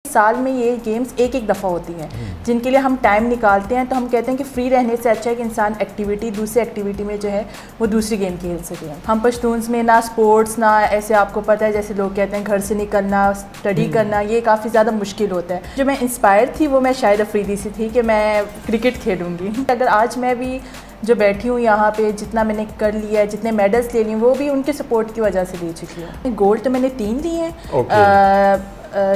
سال میں یہ گیمز ایک ایک دفعہ ہوتی ہیں جن کے لیے ہم ٹائم نکالتے ہیں، تو ہم کہتے ہیں کہ فری رہنے سے اچھا ہے کہ انسان دوسری ایکٹیویٹی میں جو ہے وہ دوسری گیم کھیل سکے. ہم پشتونز میں نہ سپورٹس نہ ایسے، آپ کو پتہ ہے جیسے لوگ کہتے ہیں گھر سے نکلنا اسٹڈی کرنا، یہ کافی زیادہ مشکل ہوتا ہے. جو میں انسپائر تھی وہ میں شاہد افریدی سے تھی کہ میں کرکٹ کھیلوں گی. اگر آج میں بھی جو بیٹھی ہوں یہاں پہ، جتنا میں نے کر لیا ہے، جتنے میڈلز لے لی وہ بھی ان کے سپورٹ کی وجہ سے لے چکی ہوں. گولڈ تو میں نے 3 لیے ہیں.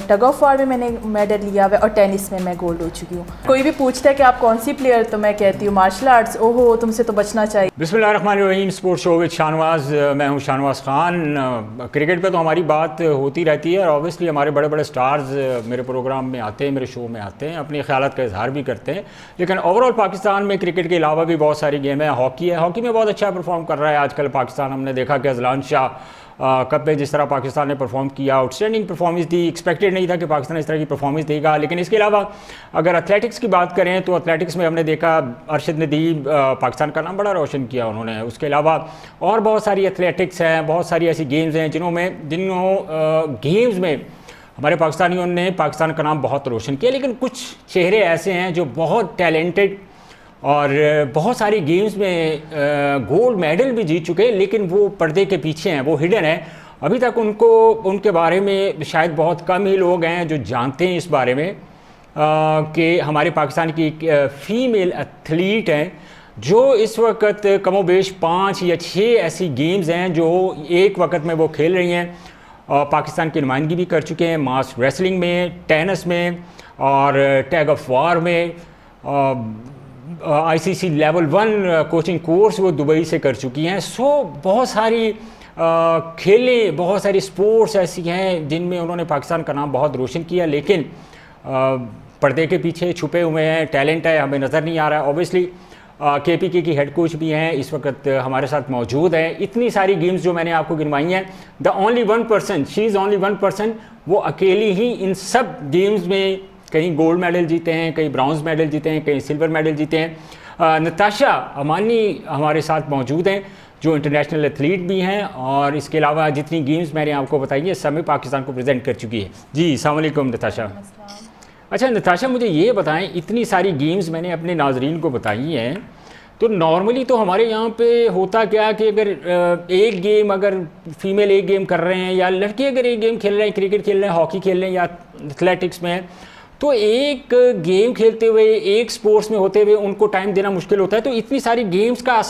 ٹگ آف وار میں میں نے میڈل لیا ہوا ہے اور ٹینس میں میں گولڈ ہو چکی ہوں. کوئی بھی پوچھتا ہے کہ آپ کون سی پلیئر، تو میں کہتی ہوں مارشل آرٹس. اوہو تم سے تو بچنا چاہیے. بسم اللہ الرحمن الرحیم. Sport show with Shahnawaz. میں ہوں شاہنواز خان. کرکٹ پہ تو ہماری بات ہوتی رہتی ہے اور اوبیسلی ہمارے بڑے بڑے سٹارز میرے پروگرام میں آتے ہیں، میرے شو میں آتے ہیں، اپنے خیالات کا اظہار بھی کرتے ہیں. لیکن اوور آل پاکستان میں کرکٹ کے علاوہ بھی بہت ساری گیم ہیں. ہاکی ہے، ہاکی میں بہت اچھا پرفارم کر رہا ہے آج کل پاکستان. ہم نے دیکھا کہ اذلان شاہ کپ میں جس طرح پاکستان نے پرفارم کیا، آؤٹ اسٹینڈنگ پرفارمنس دی. ایکسپیکٹڈ نہیں تھا کہ پاکستان اس طرح کی پرفارمنس دے گا. لیکن اس کے علاوہ اگر ایتھلیٹکس کی بات کریں تو ایتھلیٹکس میں ہم نے دیکھا ارشد ندیم پاکستان کا نام بڑا روشن کیا انہوں نے. اس کے علاوہ اور بہت ساری ایتھلیٹکس ہیں، بہت ساری ایسی گیمز ہیں جنہوں گیمز میں ہمارے پاکستانیوں نے پاکستان کا نام بہت روشن کیا. لیکن کچھ چہرے ایسے ہیں جو بہت ٹیلنٹڈ اور بہت ساری گیمز میں گولڈ میڈل بھی جیت چکے، لیکن وہ پردے کے پیچھے ہیں، وہ ہڈن ہیں. ابھی تک ان کے بارے میں شاید بہت کم ہی لوگ ہیں جو جانتے ہیں اس بارے میں کہ ہمارے پاکستان کی ایک فیمیل ایتھلیٹ ہیں جو اس وقت کم و بیش 5 یا 6 ایسی گیمز ہیں جو ایک وقت میں وہ کھیل رہی ہیں. پاکستان کی نمائندگی بھی کر چکے ہیں ماس ریسلنگ میں، ٹینس میں اور ٹیگ آف وار میں. ICC لیول 1 کوچنگ کورس وہ دبئی سے کر چکی ہیں. بہت ساری کھیلیں، بہت ساری سپورٹس ایسی ہیں جن میں انہوں نے پاکستان کا نام بہت روشن کیا، لیکن پردے کے پیچھے چھپے ہوئے ہیں. ٹیلنٹ ہے، ہمیں نظر نہیں آ رہا ہے. اوبیسلی KPK کی ہیڈ کوچ بھی ہیں، اس وقت ہمارے ساتھ موجود ہیں. اتنی ساری گیمز جو میں نے آپ کو گنوائی ہیں، شی از اونلی 1%. وہ اکیلی ہی ان سب گیمز میں کہیں گولڈ میڈل جیتے ہیں، کہیں برانز میڈل جیتے ہیں، کہیں سلور میڈل جیتے ہیں. نتاشا امانی ہمارے ساتھ موجود ہیں جو انٹرنیشنل ایتھلیٹ بھی ہیں، اور اس کے علاوہ جتنی گیمز میں نے آپ کو بتائی ہیں سب میں پاکستان کو پریزنٹ کر چکی ہے. جی السلام علیکم نتاشا. اچھا نتاشا، مجھے یہ بتائیں، اتنی ساری گیمز میں نے اپنے ناظرین کو بتائی ہیں، تو نارملی تو ہمارے یہاں پہ ہوتا کیا کہ اگر ایک گیم، اگر فیمیل ایک گیم کر رہے ہیں یا لڑکے اگر ایک گیم کھیل رہے ہیں، کرکٹ کھیل رہے ہیں، ہاکی کھیل رہے ہیں یا ایتھلیٹکس میں، تو ایک گیم کھیلتے ہوئے، ایک سپورٹس میں ہوتے ہوئے ان کو ٹائم دینا مشکل ہوتا ہے. تو اتنی ساری گیمز کا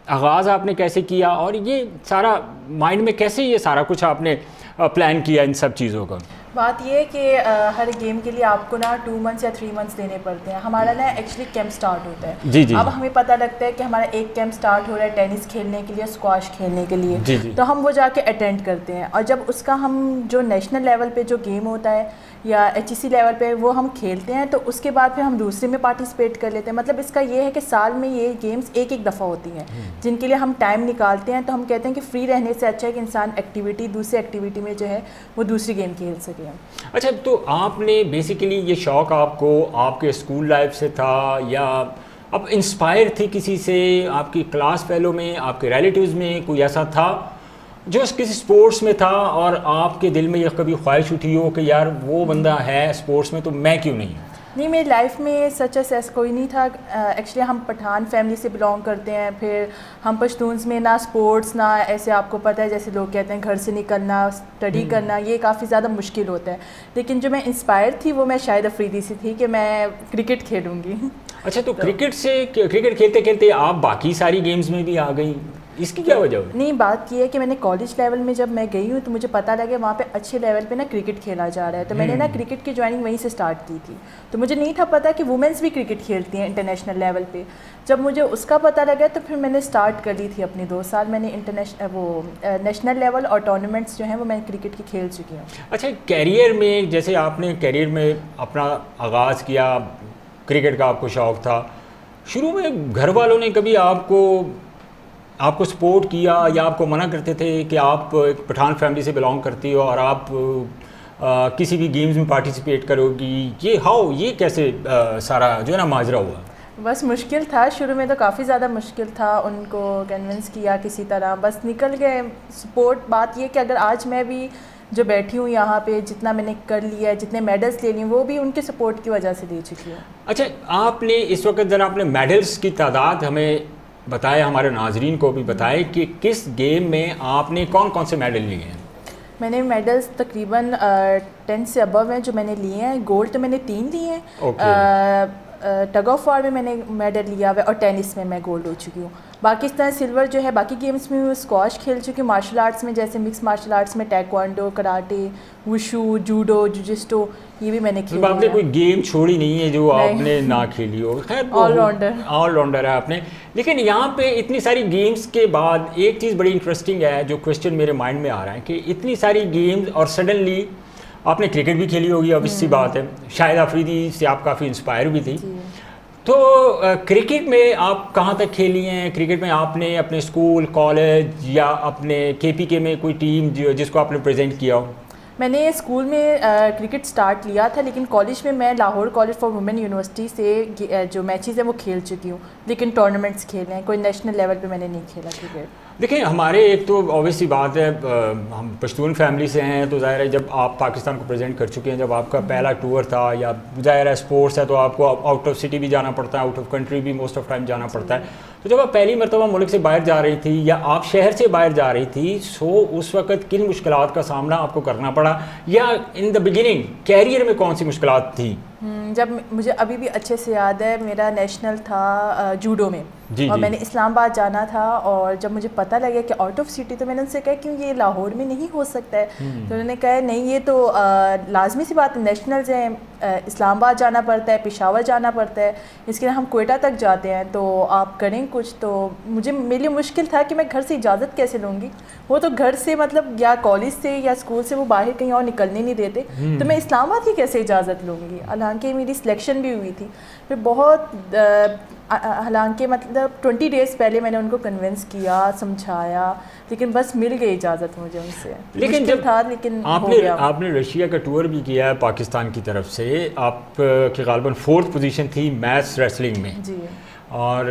آغاز آپ نے کیسے کیا اور یہ سارا مائنڈ میں کیسے یہ سارا کچھ آپ نے پلان کیا ان سب چیزوں کا؟ بات یہ ہے کہ ہر گیم کے لیے آپ کو نا 2 months یا 3 months دینے پڑتے ہیں. ہمارا نا ایکچولی کیمپ سٹارٹ ہوتا ہے. جی. اب ہمیں پتہ لگتا ہے کہ ہمارا ایک کیمپ سٹارٹ ہو رہا ہے ٹینس کھیلنے کے لیے، اسکواش کھیلنے کے لیے. جی. تو ہم وہ جا کے اٹینڈ کرتے ہیں، اور جب اس کا ہم جو نیشنل لیول پہ جو گیم ہوتا ہے یا HEC لیول پہ وہ ہم کھیلتے ہیں، تو اس کے بعد پھر ہم دوسرے میں پارٹیسپیٹ کر لیتے ہیں. مطلب اس کا یہ ہے کہ سال میں یہ گیمز ایک ایک دفعہ ہوتی ہیں جن کے لیے ہم ٹائم نکالتے ہیں. تو ہم کہتے ہیں کہ فری رہنے سے اچھا ہے کہ انسان دوسری ایکٹیویٹی میں جو ہے وہ دوسری گیم کھیل سکے. اچھا، تو آپ نے بیسیکلی یہ شوق آپ کو آپ کے اسکول لائف سے تھا یا اب انسپائر تھی کسی سے، آپ کی کلاس فیلو میں، آپ کے ریلیٹیوز میں کوئی ایسا تھا جو کسی سپورٹس میں تھا اور آپ کے دل میں یہ کبھی خواہش اٹھی ہو کہ یار وہ بندہ ہے سپورٹس میں تو میں کیوں نہیں؟ نہیں، میری لائف میں سچ ایس کوئی نہیں تھا. ایکچولی ہم پٹھان فیملی سے بلانگ کرتے ہیں. پھر ہم پشتونز میں نہ سپورٹس نہ ایسے، آپ کو پتہ ہے جیسے لوگ کہتے ہیں گھر سے نکلنا اسٹڈی کرنا، یہ کافی زیادہ مشکل ہوتا ہے. لیکن جو میں انسپائر تھی وہ میں شاہد افریدی سے تھی کہ میں کرکٹ کھیلوں گی. اچھا، تو کرکٹ کھیلتے کھیلتے آپ باقی ساری گیمز میں بھی آ گئیں، اس کی کیا وجہ ہوئی؟ نہیں، بات یہ ہے کہ میں نے کالج لیول میں جب میں گئی ہوں تو مجھے پتہ لگا وہاں پہ اچھے لیول پہ نا کرکٹ کھیلا جا رہا ہے. تو میں نے نا کرکٹ کی جوائننگ وہیں سے اسٹارٹ کی تھی. تو مجھے نہیں تھا پتہ کہ وومنس بھی کرکٹ کھیلتی ہیں انٹرنیشنل لیول پہ. جب مجھے اس کا پتہ لگا تو پھر میں نے اسٹارٹ کر لی تھی اپنے 2 سال. میں نے نیشنل لیول اور ٹورنامنٹس جو ہیں وہ میں کرکٹ کی کھیل چکی ہوں. اچھا، کیریئر میں جیسے آپ نے کیریئر میں اپنا آغاز کیا، کرکٹ کا آپ کو شوق تھا، شروع میں گھر والوں نے کبھی آپ کو سپورٹ کیا یا آپ کو منع کرتے تھے کہ آپ ایک پٹھان فیملی سے بلانگ کرتی ہو اور آپ کسی بھی گیمز میں پارٹیسپیٹ کرو گی، یہ کیسے سارا جو ہے نا ماجرا ہوا؟ بس مشکل تھا شروع میں، تو کافی زیادہ مشکل تھا. ان کو کنونس کیا کسی طرح، بس نکل گئے. سپورٹ بات یہ کہ اگر آج میں بھی جو بیٹھی ہوں یہاں پہ جتنا میں نے کر لیا ہے, جتنے میڈلس لے لی وہ بھی ان کے سپورٹ کی وجہ سے لے چکی ہوں. اچھا, آپ نے اس وقت ذرا اپنے میڈلس کی تعداد ہمیں بتائے, ہمارے ناظرین کو بھی بتائے کہ کس گیم میں آپ نے کون کون سے میڈل لیے ہیں. میں نے میڈلس تقریباً 10 سے ابو ہیں جو میں نے لیے ہیں. گولڈ تو میں نے 3 لیے ہیں, ٹگ آف وار میں میں نے میڈل لیا ہوا ہے, اور ٹینس میں گولڈ ہو چکی ہوں. باقی اس طرح سلور جو ہے باقی گیمس میں اسکواش کھیل چکی ہوں. مارشل آرٹس میں جیسے مکس مارشل آرٹس میں ٹیکوانڈو, کراٹے, وشو, جوڈو, جوجسٹو, یہ بھی میں نے کھیلا. آپ نے کوئی گیم چھوڑی نہیں ہے جو آپ نے نہ کھیلی ہو. خیر آل راؤنڈر ہے آپ نے. لیکن یہاں پہ اتنی ساری گیمس کے بعد ایک چیز بڑی انٹرسٹنگ ہے جو کوشچن میرے مائنڈ میں آ رہا ہے کہ اتنی ساری گیمز اور سڈنلی آپ نے کرکٹ بھی کھیلی ہوگی, اب اس سی بات ہے. شاہد آفریدی سے آپ کافی انسپائر بھی تھی. تو کرکٹ میں آپ کہاں تک کھیلی ہیں؟ کرکٹ میں آپ نے اپنے اسکول, کالج یا اپنے KPK میں کوئی ٹیم جس کو آپ نے پریزنٹ کیا ہو؟ میں نے اسکول میں کرکٹ سٹارٹ لیا تھا, لیکن کالج میں Lahore college for women university سے جو میچز ہیں وہ کھیل چکی ہوں, لیکن ٹورنامنٹس کھیلے ہیں. کوئی نیشنل لیول پہ میں نے نہیں کھیلا کرکٹ. دیکھیں ہمارے ایک تو آبویس سی بات ہے, ہم پشتون فیملی سے ہیں, تو ظاہر ہے جب آپ پاکستان کو پریزنٹ کر چکے ہیں, جب آپ کا پہلا ٹور تھا, یا ظاہر ہے اسپورٹس ہے تو آپ کو آؤٹ آف سٹی بھی جانا پڑتا ہے, آؤٹ آف کنٹری بھی موسٹ آف ٹائم جانا پڑتا ہے. تو جب آپ پہلی مرتبہ ملک سے باہر جا رہی تھی یا آپ شہر سے باہر جا رہی تھی, اس وقت کن مشکلات کا سامنا آپ کو کرنا پڑا, یا ان دا بگننگ کیریئر میں کون سی مشکلات تھیں؟ جب مجھے ابھی بھی اچھے سے یاد ہے, میرا نیشنل تھا جوڈو میں, اور میں نے اسلام آباد جانا تھا, اور جب مجھے پتہ لگا کہ آؤٹ آف سٹی, تو میں نے ان سے کہا کیوں یہ لاہور میں نہیں ہو سکتا ہے. تو انہوں نے کہا نہیں یہ تو لازمی سی بات ہے, نیشنلز ہیں, اسلام آباد جانا پڑتا ہے, پشاور جانا پڑتا ہے, اس کے لیے ہم کوئٹہ تک جاتے ہیں, تو آپ کریں کچھ. تو میرے لیے مشکل تھا کہ میں گھر سے اجازت کیسے لوں گی. وہ تو گھر سے مطلب یا کالج سے یا اسکول سے وہ باہر کہیں اور نکلنے نہیں دیتے, تو میں اسلام آباد کی کیسے اجازت لوں گی. حالانکہ میری سلیکشن بھی ہوئی تھی, پھر بہت حالانکہ مطلب 20 ڈیز پہلے میں نے ان کو کنونس کیا, سمجھایا, لیکن بس مل گئی اجازت مجھے ان سے. لیکن جب تھا لیکن آپ نے رشیا کا ٹور بھی کیا ہے پاکستان کی طرف سے, آپ کی غالباً 4th پوزیشن تھی میچ ریسلنگ میں, جی, اور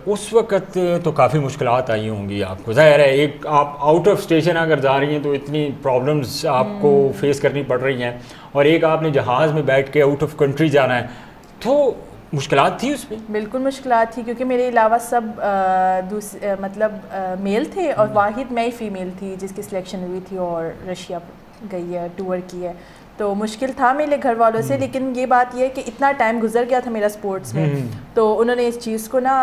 اس وقت تو کافی مشکلات آئی ہوں گی آپ کو. ظاہر ہے ایک آپ آؤٹ آف اسٹیشن اگر جا رہی ہیں تو اتنی پرابلمز آپ کو فیس کرنی پڑ رہی ہیں, اور ایک آپ نے جہاز میں بیٹھ کے آؤٹ آف کنٹری جانا ہے, تو مشکلات تھی اس میں؟ بالکل مشکلات تھی, کیونکہ میرے علاوہ سب مطلب میل تھے, اور واحد میں ہی فیمیل تھی جس کی سلیکشن ہوئی تھی اور رشیا گئی ہے, ٹور کی ہے. تو مشکل تھا میرے گھر والوں سے, لیکن یہ بات یہ ہے کہ اتنا ٹائم گزر گیا تھا میرا سپورٹس میں, تو انہوں نے اس چیز کو نا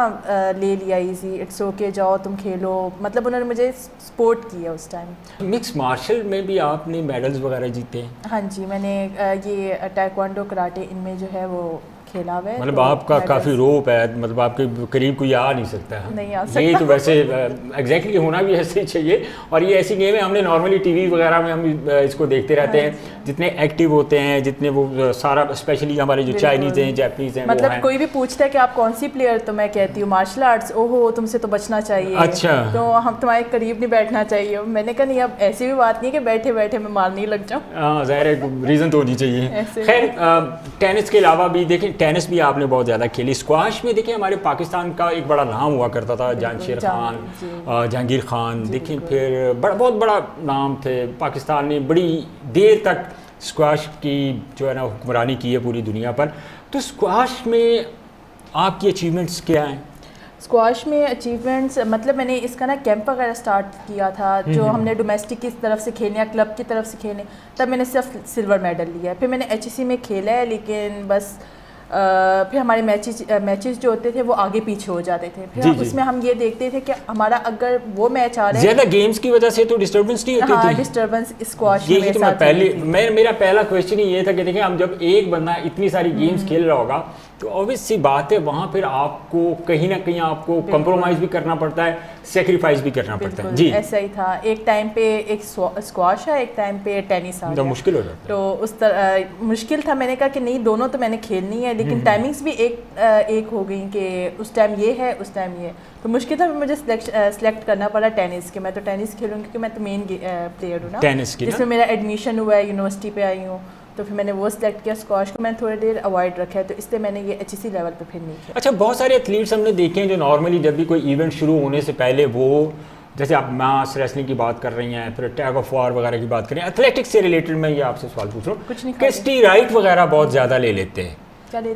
لے لیا ایزی, اٹس اوکے, جاؤ تم کھیلو, مطلب انہوں نے مجھے سپورٹ کیا اس ٹائم. مکس مارشل میں بھی آپ نے میڈلز وغیرہ جیتے ہیں؟ ہاں جی, میں نے یہ ٹائیکوانڈو, کراٹے, ان میں جو ہے وہ کھیلا ہوا ہے. مطلب آپ کا کافی روپ ہے, مطلب آپ کے قریب کوئی آ نہیں سکتا ہے. نہیں آ سکتا. یہ تو ویسے ایگزیکٹلی ہونا بھی ایسے ہی چاہیے, اور یہ ایسی گیم ہے ہم نے نارملی ٹی وی وغیرہ میں ہم اس کو دیکھتے رہتے ہیں, جتنے ایکٹیو ہوتے ہیں, جتنے وہ سارا اسپیشلی ہمارے جو چائنیز ہیں, جیپنیز ہیں, مطلب کوئی بھی پوچھتا ہے کہ آپ کون سی پلیئر, تو میں کہتی ہوں مارشل آرٹس. اوہو تم سے تو بچنا چاہیے. اچھا, تو ہم تمہارے قریب نہیں بیٹھنا چاہیے. میں نے کہا نہیں, اب ایسی بھی بات نہیں کہ بیٹھے بیٹھے میں مارنے لگ جاؤں. ہاں ظاہر ہے ریزن تو ہونی چاہیے. خیر ٹینس کے علاوہ بھی دیکھیں, ٹینس بھی آپ نے بہت زیادہ کھیلی. اسکواش میں دیکھیں ہمارے پاکستان کا ایک بڑا نام ہوا کرتا تھا, جانشیر خان, جہانگیر خان, دیکھیں پھر بہت بڑا نام تھے. پاکستان نے بڑی دیر تک اسکواش کی جو ہے نا حکمرانی کی ہے پوری دنیا پر. تو اسکواش میں آپ کی اچیومنٹس کیا ہیں؟ اسکواش میں اچیومنٹس مطلب میں نے اس کا نا کیمپ وغیرہ سٹارٹ کیا تھا, جو ہم نے ڈومیسٹک کی طرف سے کھیلنے یا کلب کی طرف سے کھیلنے, تب میں نے صرف سلور میڈل لیا ہے. پھر میں نے HEC میں کھیلا ہے, لیکن بس پھر ہمارے میچز جو ہوتے تھے وہ آگے پیچھے ہو جاتے تھے. پھر اس میں ہم یہ دیکھتے تھے کہ ہمارا اگر وہ میچ آ رہا ہے, زیادہ گیمز کی وجہ سے تو ڈسٹربنس نہیں ہوتی تھی. ہاں ڈسٹربنس اسکواش میں تو میرا پہلا کویشچن ہی یہ تھا کہ دیکھیں ہم جب ایک بندہ اتنی ساری گیمز کھیل رہا ہوگا تو آبویس سی بات ہے وہاں پھر آپ کو کہیں نہ کہیں آپ کو کمپرومائز بھی کرنا پڑتا ہے, سیکریفائز بھی کرنا پڑتا ہے. جی ایسا ہی تھا. ایک ٹائم پہ ایک اسکواش ہے, ایک ٹائم پہ ٹینس آ گیا, مشکل ہو جاتا ہے. تو اس طرح مشکل تھا. میں نے کہا کہ نہیں دونوں تو میں نے کھیلنی ہے, لیکن ٹائمنگس بھی ایک ہو گئی کہ اس ٹائم یہ ہے, اس ٹائم یہ. تو مشکل تھا, مجھے سلیکٹ کرنا پڑا ٹینس کے. میں تو ٹینس کھیلوں گی کیونکہ میں تو مین پلیئر ہوں نا ٹینس کی, جس میں میرا ایڈمیشن ہوا ہے, یونیورسٹی پہ آئی ہوں, تو پھر میں نے وہ سلیکٹ کیا. اسکواش کو میں نے تھوڑی دیر اوائڈ رکھا ہے, تو اس لیے میں نے یہ HEC لیول پہ پھر نہیں کیا. اچھا, بہت سارے ایتھلیٹس ہم نے دیکھے ہیں جو نارملی جب بھی کوئی ایونٹ شروع ہونے سے پہلے وہ جیسے آپ ماس ریسلنگ کی بات کر رہی ہیں, پھر ٹیگ آف وار وغیرہ کی بات کریں, ایتھلیٹکس سے ریلیٹڈ میں یہ آپ سے سوال پوچھ رہا ہوں کہ اسٹیرائڈ وغیرہ بہت زیادہ لے لیتے ہیں,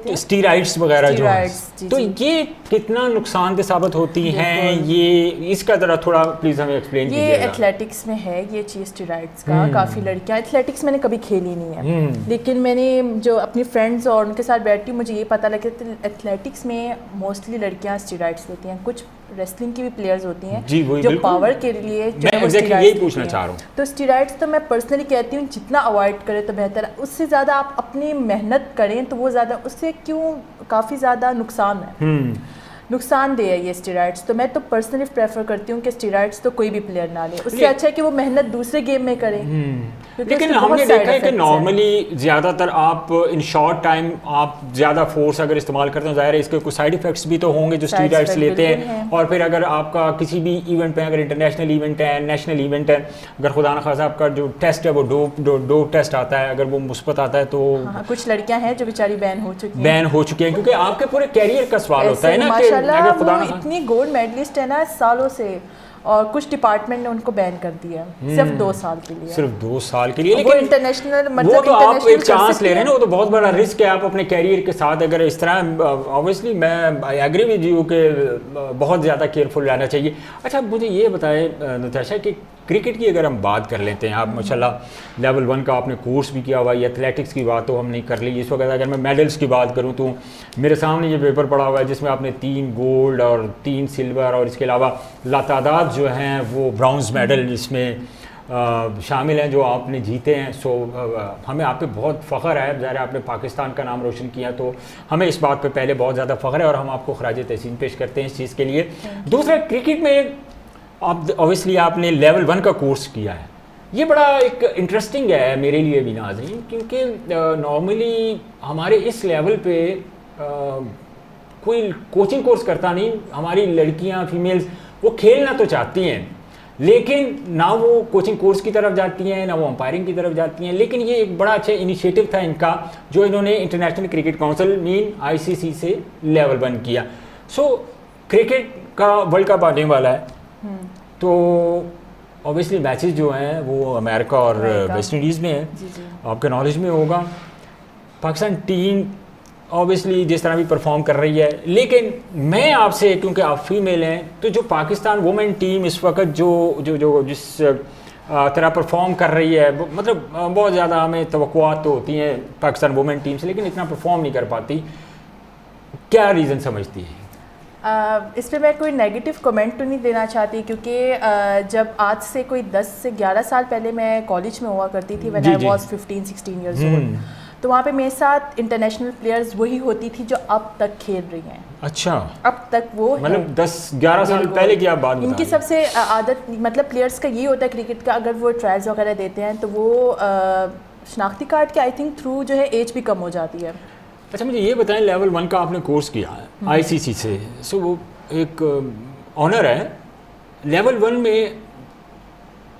اسٹیرائڈس وغیرہ جو ہیں, تو یہ کتنا نقصان دہ ثابت ہوتی ہیں, یہ اس کا ذرا تھوڑا پلیز ہمیں ایکسپلین کیجیے گا. یہ ایتھلیٹکس میں ہے یہ چیز اسٹیرائڈس کا. کافی لڑکیاں, ایتھلیٹکس میں نے کبھی کھیلی نہیں ہے, لیکن میں نے جو اپنی فرینڈس اور ان کے ساتھ بیٹھتی ہوں مجھے یہ پتہ لگا کہ ایتھلیٹکس میں موسٹلی لڑکیاں اسٹیرائڈس لیتی ہیں. کچھ ریسلنگ کی بھی پلیئرز ہوتی ہیں جو پاور کے لیے یہی پوچھنا چاہ رہا ہوں. تو اسٹیرائڈس تو میں پرسنلی کہتی ہوں جتنا اوائڈ کرے تو بہتر ہے. اس سے زیادہ آپ اپنی محنت کریں تو وہ زیادہ, اس سے کیوں کافی زیادہ نقصان ہے, نقصان دہ ہے یہ اسٹیرائڈس. تو میں تو پرسنلی پریفر کرتی ہوں کہ اسٹیرائڈس تو کوئی بھی پلیئر نہ لے, اس سے اچھا ہے کہ وہ محنت دوسرے گیم میں کریں. لیکن ہم نے دیکھا ہے کہ نارملی زیادہ تر آپ ان شارٹ ٹائم آپ زیادہ فورس اگر استعمال کرتے ہیں, ظاہر ہے اس کے کچھ سائڈ افیکٹس بھی تو ہوں گے جو اسٹیرائڈس لیتے ہیں. اور پھر اگر آپ کا کسی بھی ایونٹ پہ, اگر انٹرنیشنل ایونٹ ہے, نیشنل ایونٹ ہے, اگر خدا نخواستہ آپ کا جو ٹیسٹ ہے وہ ڈوپ ٹیسٹ آتا ہے, اگر وہ مثبت آتا ہے تو کچھ لڑکیاں ہیں جو بیچاری بین ہو چکی ہیں, کیونکہ آپ کے پورے کیریئر کا سوال ہوتا ہے نا کہ اگر خدا اتنی گولڈ میڈلسٹ ہے نا سالوں سے, اور کچھ ڈپارٹمنٹ نے ان کو بین کر دیا صرف 2 سال کے لیے. صرف 2 سال کے لیے, لیکن انٹرنیشنل وہ تو آپ ایک چانس لے رہے ہیں نا, وہ تو بہت بڑا رسک ہے آپ اپنے کیریئر کے ساتھ. اگر اس طرح اوبویسلی میں آئی ایگری ود یو کہ بہت زیادہ کیئرفل رہنا چاہیے. اچھا مجھے یہ بتائیں نتاشا کہ کرکٹ کی اگر ہم بات کر لیتے ہیں, آپ ماشاء اللہ لیول 1 کا آپ نے کورس بھی کیا ہوا ہے, ایتھلیٹکس کی بات تو ہم نہیں کر لی اس وقت. اگر میں میڈلس کی بات کروں تو میرے سامنے یہ پیپر پڑا ہوا ہے جس میں آپ نے 3 گولڈ اور 3 سلور اور اس کے علاوہ لاتعداد جو ہیں وہ برانز میڈل اس میں شامل ہیں جو آپ نے جیتے ہیں. سو ہمیں آپ پہ بہت فخر ہے. ظاہر آپ نے پاکستان کا نام روشن کیا تو ہمیں اس بات پہ پہلے بہت زیادہ فخر ہے اور ہم آپ کو خراج تحسین پیش کرتے ہیں اس چیز کے لیے. دوسرا کرکٹ میں اوبویسلی آپ نے لیول 1 کا کورس کیا ہے, یہ بڑا ایک انٹرسٹنگ ہے میرے لیے بھی ناظرین, کیونکہ نارملی ہمارے اس لیول پہ کوئی کوچنگ کورس کرتا نہیں. ہماری لڑکیاں فیمیلز وہ کھیلنا تو چاہتی ہیں لیکن نہ وہ کوچنگ کورس کی طرف جاتی ہیں نہ وہ امپائرنگ کی طرف جاتی ہیں. لیکن یہ ایک بڑا اچھا انیشیٹو تھا ان کا جو انہوں نے انٹرنیشنل کرکٹ کونسل ICC سے لیول 1 کیا. سو کرکٹ کا ورلڈ کپ آنے والا ہے تو اوبیسلی میچز جو ہیں وہ امریکہ اور ویسٹ انڈیز میں ہیں. آپ کے نالج میں ہوگا پاکستان ٹیم اوبیسلی جس طرح بھی پرفارم کر رہی ہے, لیکن میں آپ سے کیونکہ آپ فیمیل ہیں تو جو پاکستان وومن ٹیم اس وقت جو جس طرح پرفارم کر رہی ہے, مطلب بہت زیادہ ہمیں توقعات تو ہوتی ہیں پاکستان وومن ٹیم سے لیکن اتنا پرفارم نہیں کر پاتی, کیا ریزن سمجھتی ہے؟ اس پہ میں کوئی نیگیٹو کمنٹ تو نہیں دینا چاہتی کیونکہ جب آج سے کوئی 10 سے 11 سال پہلے میں کالج میں ہوا کرتی تھی when I was 15-16 years old, تو وہاں پہ میرے ساتھ انٹرنیشنل پلیئرز وہی ہوتی تھی جو اب تک کھیل رہی ہیں. اچھا, اب تک وہ مطلب 10-11 سال پہلے کی آپ بات بتا رہی ہیں. ان کی سب سے عادت مطلب پلیئرز کا یہ ہوتا ہے کرکٹ کا, اگر وہ ٹرائلز وغیرہ دیتے ہیں تو وہ شناختی کارڈ کے آئی تھنک تھرو جو ہے ایج بھی کم ہو جاتی ہے. اچھا مجھے یہ بتائیں لیول 1 کا آپ نے کورس کیا ہے ICC سے, سو وہ ایک آنر ہے. لیول 1 میں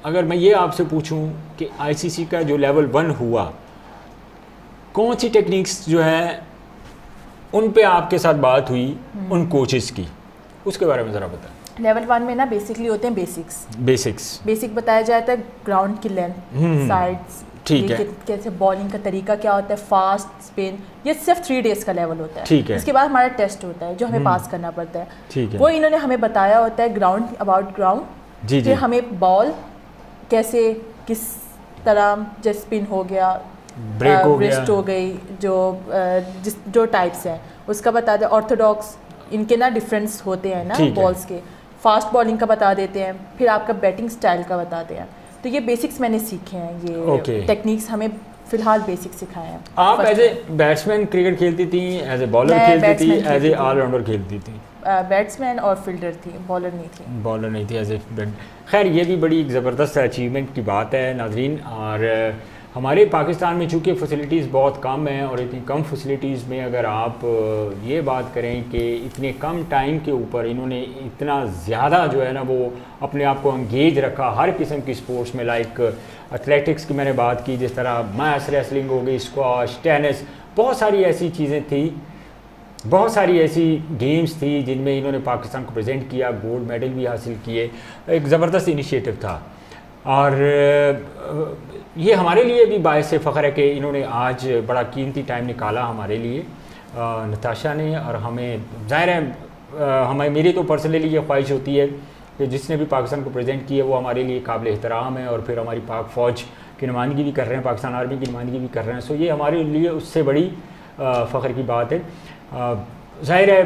اگر میں یہ آپ سے پوچھوں کہ ICC کا جو لیول 1 ہوا کون سی ٹیکنیکس جو ہیں ان پہ آپ کے ساتھ بات ہوئی ان کوچز کی, اس کے بارے میں ذرا بتائیں. لیول 1 میں نا بیسکلی ہوتے ہیں بیسک بتایا جاتا ہے, گراؤنڈ کی لینتھ, سائڈس, ٹھیک ہے, کیسے بالنگ کا طریقہ کیا ہوتا ہے, فاسٹ اسپن, یہ صرف 3 days کا لیول ہوتا ہے. ٹھیک ہے, اس کے بعد ہمارا ٹیسٹ ہوتا ہے جو ہمیں پاس کرنا پڑتا ہے. ٹھیک ہے, وہ انہوں نے ہمیں بتایا ہوتا ہے گراؤنڈ اباؤٹ گراؤنڈ, کہ ہمیں بال کیسے کس طرح جیسے اسپن ہو گیا, بریک ہو گیا, ریسٹ ہو گئی, جو ٹائپس ہیں اس کا بتا دیں. آرتھوڈاکس ان کے نا ڈفرینس ہوتے ہیں نا بالس کے, فاسٹ بالنگ کا بتا دیتے ہیں, پھر آپ کا بیٹنگ سٹائل کا بتاتے ہیں. تو یہ بیسکس میں نے سیکھے ہیں, یہ ٹیکنیکس ہمیں فی الحال بیسک سکھائے ہیں. آپ ایز اے بیٹسمین کرکٹ کھیلتی تھیں, ایز اے بالر کھیلتی تھی, ایز اے آل راؤنڈر کھیلتی تھی؟ بیٹسمین اور فیلڈر تھی, بالر نہیں تھی. ایز اے خیر یہ بھی بڑی ایک زبردست اچیومنٹ کی بات ہے ناظرین. اور ہمارے پاکستان میں چونکہ فیسلٹیز بہت کم ہیں اور اتنی کم فیسلٹیز میں اگر آپ یہ بات کریں کہ اتنے کم ٹائم کے اوپر انہوں نے اتنا زیادہ جو ہے نا وہ اپنے آپ کو انگیج رکھا ہر قسم کی سپورٹس میں, لائک ایتھلیٹکس کی میں نے بات کی, جس طرح میس ریسلنگ ہو گئی, اسکواش, ٹینس, بہت ساری ایسی چیزیں تھیں بہت ساری ایسی گیمز تھی جن میں انہوں نے پاکستان کو پریزنٹ کیا, گولڈ میڈل بھی حاصل کیے, ایک زبردست انیشیٹو تھا. اور یہ ہمارے لیے بھی باعث فخر ہے کہ انہوں نے آج بڑا قیمتی ٹائم نکالا ہمارے لیے نتاشا نے. اور ہمیں ظاہر ہے میری تو پرسنلی یہ خواہش ہوتی ہے کہ جس نے بھی پاکستان کو پریزنٹ کیا وہ ہمارے لیے قابل احترام ہے, اور پھر ہماری پاک فوج کی نمائندگی بھی کر رہے ہیں, پاکستان آرمی کی نمائندگی بھی کر رہے ہیں. سو یہ ہمارے لیے اس سے بڑی فخر کی بات ہے. ظاہر ہے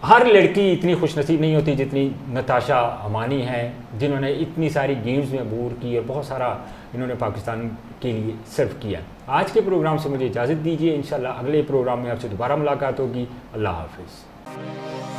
ہر لڑکی اتنی خوش نصیب نہیں ہوتی جتنی نتاشا امانی ہیں, جنہوں نے اتنی ساری گیمز میں عبور کی اور بہت سارا انہوں نے پاکستان کے لیے سرو کیا. آج کے پروگرام سے مجھے اجازت دیجیے, انشاءاللہ اگلے پروگرام میں آپ سے دوبارہ ملاقات ہوگی. اللہ حافظ.